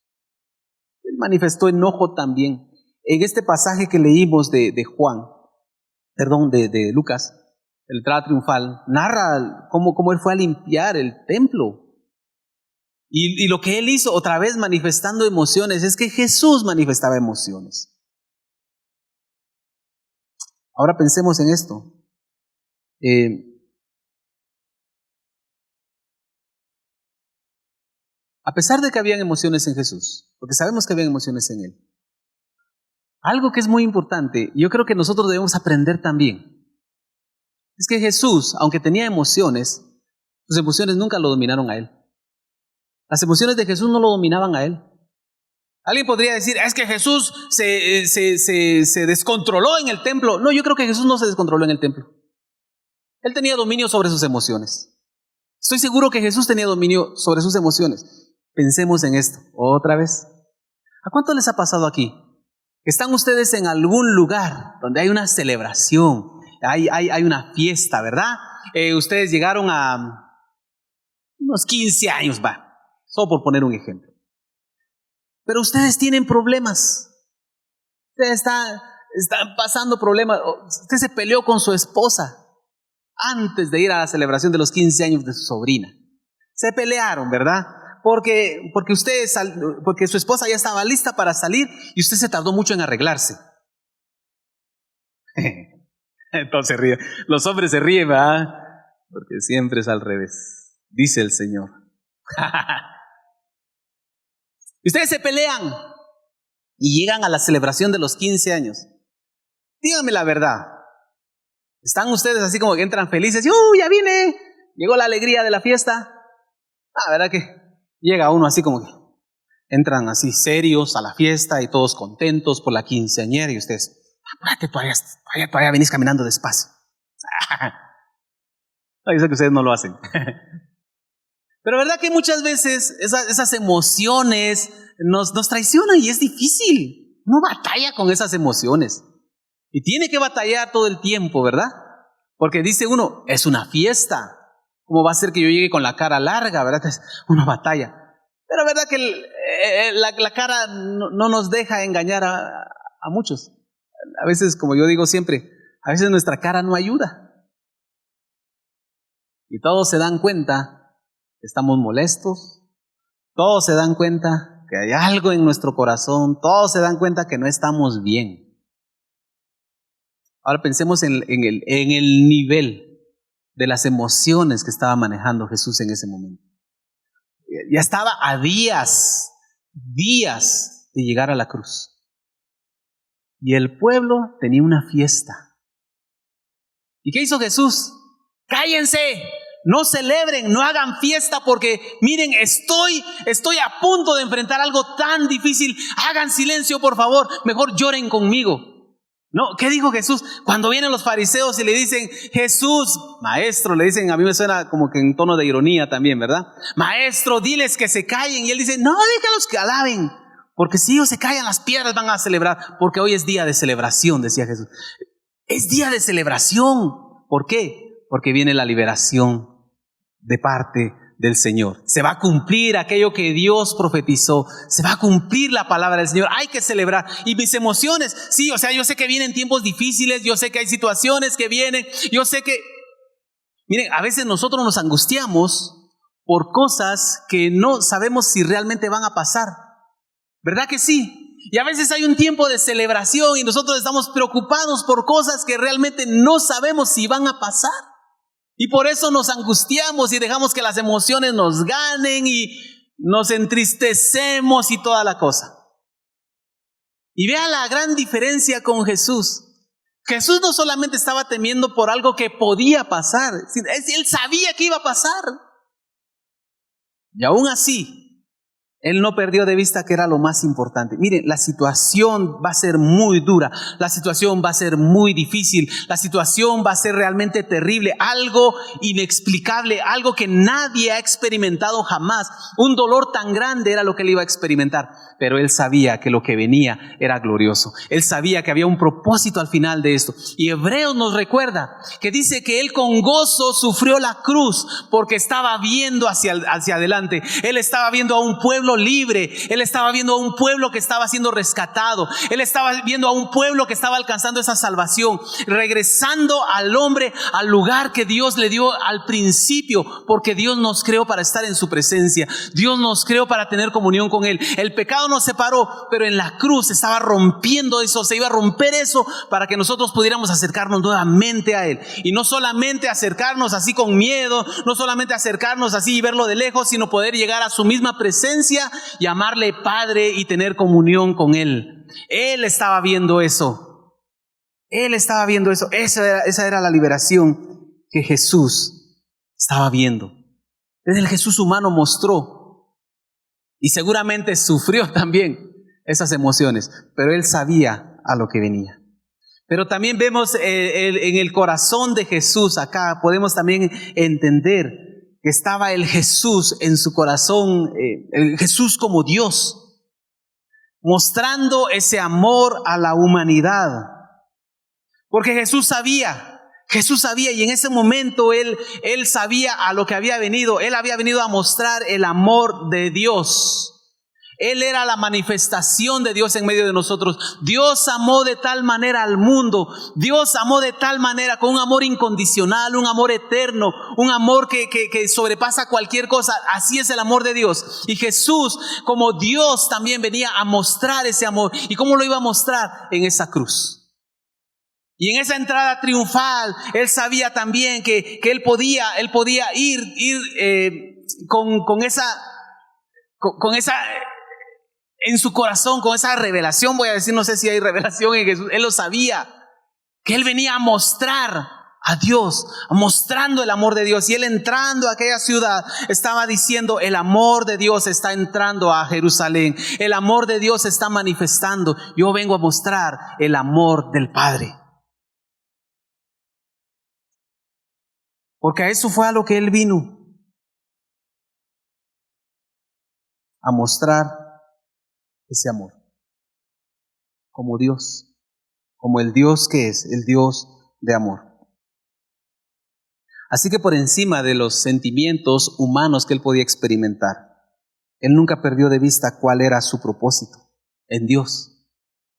Él manifestó enojo también. En este pasaje que leímos de Lucas, el entrada triunfal, narra cómo Él fue a limpiar el templo. Y lo que Él hizo, otra vez manifestando emociones, es que Jesús manifestaba emociones. Ahora pensemos en esto. A pesar de que habían emociones en Jesús, porque sabemos que habían emociones en Él, algo que es muy importante, yo creo que nosotros debemos aprender también, es que Jesús, aunque tenía emociones, sus emociones nunca lo dominaron a Él. Las emociones de Jesús no lo dominaban a Él. Alguien podría decir, es que Jesús se descontroló en el templo. No, yo creo que Jesús no se descontroló en el templo. Él tenía dominio sobre sus emociones. Estoy seguro que Jesús tenía dominio sobre sus emociones. Pensemos en esto, otra vez. ¿A cuánto les ha pasado aquí? Están ustedes en algún lugar donde hay una celebración, hay una fiesta, ¿verdad? Ustedes llegaron a unos 15 años, solo por poner un ejemplo. Pero ustedes tienen problemas. Ustedes están pasando problemas. Usted se peleó con su esposa antes de ir a la celebración de los 15 años de su sobrina. Se pelearon, ¿verdad? Porque su esposa ya estaba lista para salir y usted se tardó mucho en arreglarse. Entonces ríe. Los hombres se ríen, ¿verdad? Porque siempre es al revés, dice el Señor. Y ustedes se pelean y llegan a la celebración de los 15 años. Díganme la verdad. ¿Están ustedes así como que entran felices? Ya vine, llegó la alegría de la fiesta. ¿Verdad que llega uno así como que entran así serios a la fiesta y todos contentos por la quinceañera y ustedes, apúrate, todavía venís caminando despacio. Yo sé que ustedes no lo hacen. Pero verdad que muchas veces esas emociones nos traicionan y es difícil. Uno batalla con esas emociones. Y tiene que batallar todo el tiempo, ¿verdad? Porque dice uno, es una fiesta. ¿Cómo va a ser que yo llegue con la cara larga, verdad? Entonces, uno batalla. Pero verdad que la cara no nos deja engañar a muchos. A veces, como yo digo siempre, a veces nuestra cara no ayuda. Y todos se dan cuenta que estamos molestos. Todos se dan cuenta que hay algo en nuestro corazón. Todos se dan cuenta que no estamos bien. Ahora pensemos en el nivel de las emociones que estaba manejando Jesús en ese momento. Ya estaba a días de llegar a la cruz. Y el pueblo tenía una fiesta. ¿Y qué hizo Jesús? ¡Cállense! No celebren, no hagan fiesta porque miren, estoy a punto de enfrentar algo tan difícil. Hagan silencio, por favor. Mejor lloren conmigo. No, ¿qué dijo Jesús? Cuando vienen los fariseos y le dicen, Jesús, maestro, le dicen, a mí me suena como que en tono de ironía también, ¿verdad? Maestro, diles que se callen. Y él dice, no, déjalos que alaben, porque si ellos se callan, las piedras van a celebrar, porque hoy es día de celebración, decía Jesús. Es día de celebración. ¿Por qué? Porque viene la liberación de parte del Señor. Se va a cumplir aquello que Dios profetizó. Se va a cumplir la palabra del Señor. Hay que celebrar. Y mis emociones, sí, yo sé que vienen tiempos difíciles, yo sé que hay situaciones que vienen, yo sé que... Miren, a veces nosotros nos angustiamos por cosas que no sabemos si realmente van a pasar. ¿Verdad que sí? Y a veces hay un tiempo de celebración y nosotros estamos preocupados por cosas que realmente no sabemos si van a pasar. Y por eso nos angustiamos y dejamos que las emociones nos ganen y nos entristecemos y toda la cosa. Y vea la gran diferencia con Jesús. Jesús no solamente estaba temiendo por algo que podía pasar, él sabía que iba a pasar. Y aún así, él no perdió de vista que era lo más importante. Miren, la situación va a ser muy dura, la situación va a ser muy difícil, la situación va a ser realmente terrible, algo inexplicable, algo que nadie ha experimentado jamás. Un dolor tan grande era lo que él iba a experimentar, pero él sabía que lo que venía era glorioso. Él sabía que había un propósito al final de esto. Y Hebreos nos recuerda que dice que él con gozo sufrió la cruz porque estaba viendo hacia adelante. Él estaba viendo a un pueblo libre, él estaba viendo a un pueblo que estaba siendo rescatado, él estaba viendo a un pueblo que estaba alcanzando esa salvación, regresando al hombre al lugar que Dios le dio al principio, porque Dios nos creó para estar en su presencia, Dios nos creó para tener comunión con él. El pecado nos separó, pero en la cruz estaba rompiendo eso, se iba a romper eso para que nosotros pudiéramos acercarnos nuevamente a él, y no solamente acercarnos así con miedo, no solamente acercarnos así y verlo de lejos, sino poder llegar a su misma presencia, llamarle Padre y tener comunión con él. Él estaba viendo eso. Él estaba viendo eso. Esa era la liberación que Jesús estaba viendo. Desde el Jesús humano mostró y seguramente sufrió también esas emociones, pero él sabía a lo que venía. Pero también vemos en el corazón de Jesús, acá podemos también entender que estaba el Jesús en su corazón, el Jesús como Dios, mostrando ese amor a la humanidad. Porque Jesús sabía, y en ese momento él sabía a lo que había venido. Él había venido a mostrar el amor de Dios. Él era la manifestación de Dios en medio de nosotros. Dios amó de tal manera al mundo. Dios amó de tal manera, con un amor incondicional, un amor eterno, un amor que sobrepasa cualquier cosa. Así es el amor de Dios. Y Jesús, como Dios, también venía a mostrar ese amor. ¿Y cómo lo iba a mostrar? En esa cruz. Y en esa entrada triunfal, él sabía también que él podía ir con esa en su corazón, con esa revelación, voy a decir, no sé si hay revelación en Jesús. Él lo sabía, que él venía a mostrar a Dios, mostrando el amor de Dios. Y él, entrando a aquella ciudad, estaba diciendo: el amor de Dios está entrando a Jerusalén, el amor de Dios se está manifestando. Yo vengo a mostrar el amor del Padre. Porque a eso fue a lo que él vino, a mostrar ese amor como Dios, como el Dios que es, el Dios de amor. Así que por encima de los sentimientos humanos que él podía experimentar, él nunca perdió de vista cuál era su propósito en Dios.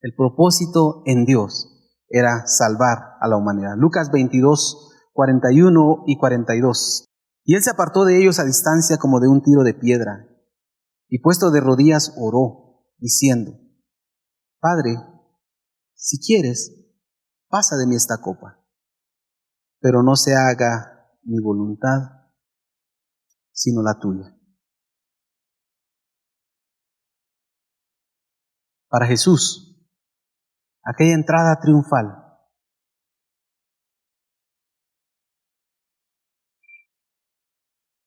El propósito en Dios era salvar a la humanidad. Lucas 22, 41 y 42. Y él se apartó de ellos a distancia como de un tiro de piedra, y puesto de rodillas oró, diciendo: Padre, si quieres, pasa de mí esta copa, pero no se haga mi voluntad, sino la tuya. Para Jesús, aquella entrada triunfal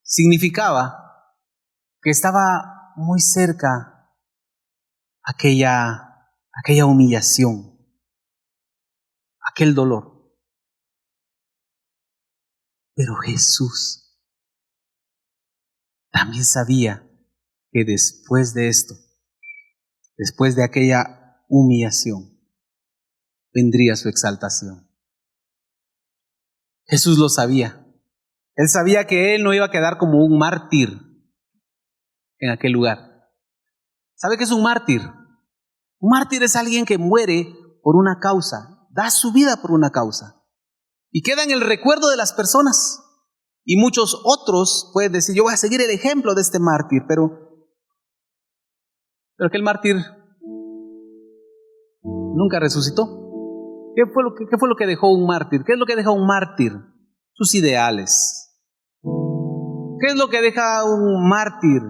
significaba que estaba muy cerca aquella humillación, aquel dolor. Pero Jesús también sabía que después de esto, después de aquella humillación, vendría su exaltación. Jesús lo sabía. Él sabía que él no iba a quedar como un mártir en aquel lugar. ¿Sabe qué es un mártir? Un mártir es alguien que muere por una causa, da su vida por una causa y queda en el recuerdo de las personas. Y muchos otros pueden decir: yo voy a seguir el ejemplo de este mártir, pero aquel mártir nunca resucitó. ¿Qué fue lo que dejó un mártir? ¿Qué es lo que deja un mártir? sus ideales. ¿Qué es lo que deja a un mártir?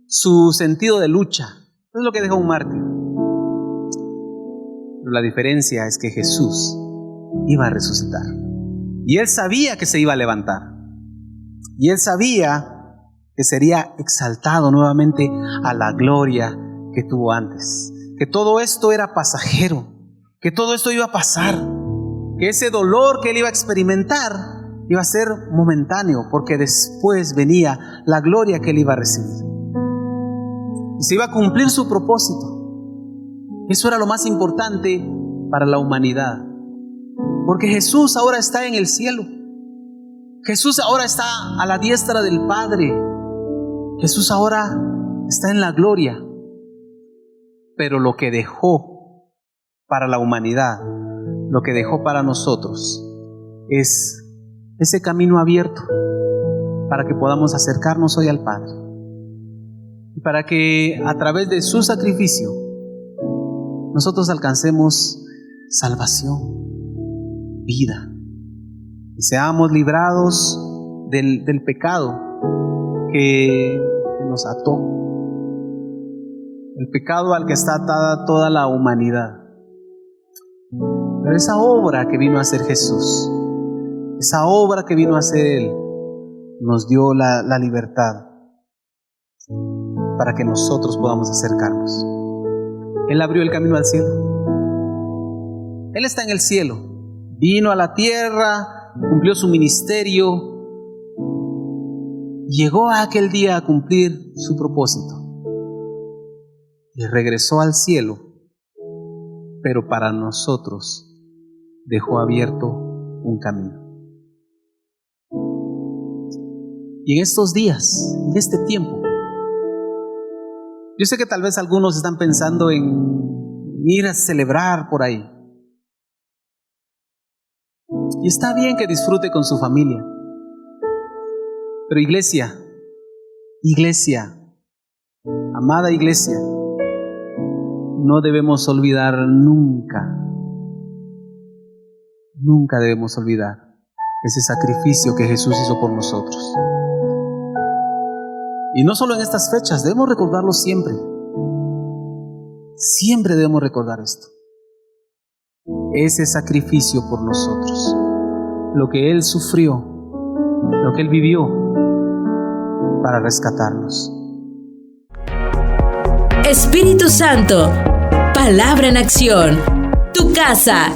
Su sentido de lucha. ¿Qué es lo que deja a un mártir? Pero la diferencia es que Jesús iba a resucitar. Y él sabía que se iba a levantar. Y él sabía que sería exaltado nuevamente a la gloria que tuvo antes. Que todo esto era pasajero. Que todo esto iba a pasar. Que ese dolor que él iba a experimentar iba a ser momentáneo, porque después venía la gloria que él iba a recibir. Y se iba a cumplir su propósito. Eso era lo más importante para la humanidad. Porque Jesús ahora está en el cielo. Jesús ahora está a la diestra del Padre. Jesús ahora está en la gloria. Pero lo que dejó para la humanidad, lo que dejó para nosotros, es ese camino abierto para que podamos acercarnos hoy al Padre. Y para que a través de su sacrificio nosotros alcancemos salvación, vida, y seamos librados del pecado que nos ató, el pecado al que está atada toda la humanidad. Pero esa obra que vino a hacer Jesús, esa obra que vino a hacer Él, nos dio la libertad para que nosotros podamos acercarnos. Él abrió el camino al cielo. Él está en el cielo. Vino a la tierra, cumplió su ministerio, llegó a aquel día a cumplir su propósito y regresó al cielo, pero para nosotros dejó abierto un camino. Y en estos días, en este tiempo, yo sé que tal vez algunos están pensando en ir a celebrar por ahí. Y está bien que disfrute con su familia. Pero iglesia, amada iglesia, no debemos olvidar nunca debemos olvidar ese sacrificio que Jesús hizo por nosotros. Y no solo en estas fechas, debemos recordarlo siempre. Siempre debemos recordar esto. Ese sacrificio por nosotros, lo que Él sufrió, lo que Él vivió para rescatarnos. Espíritu Santo, palabra en acción. Tu casa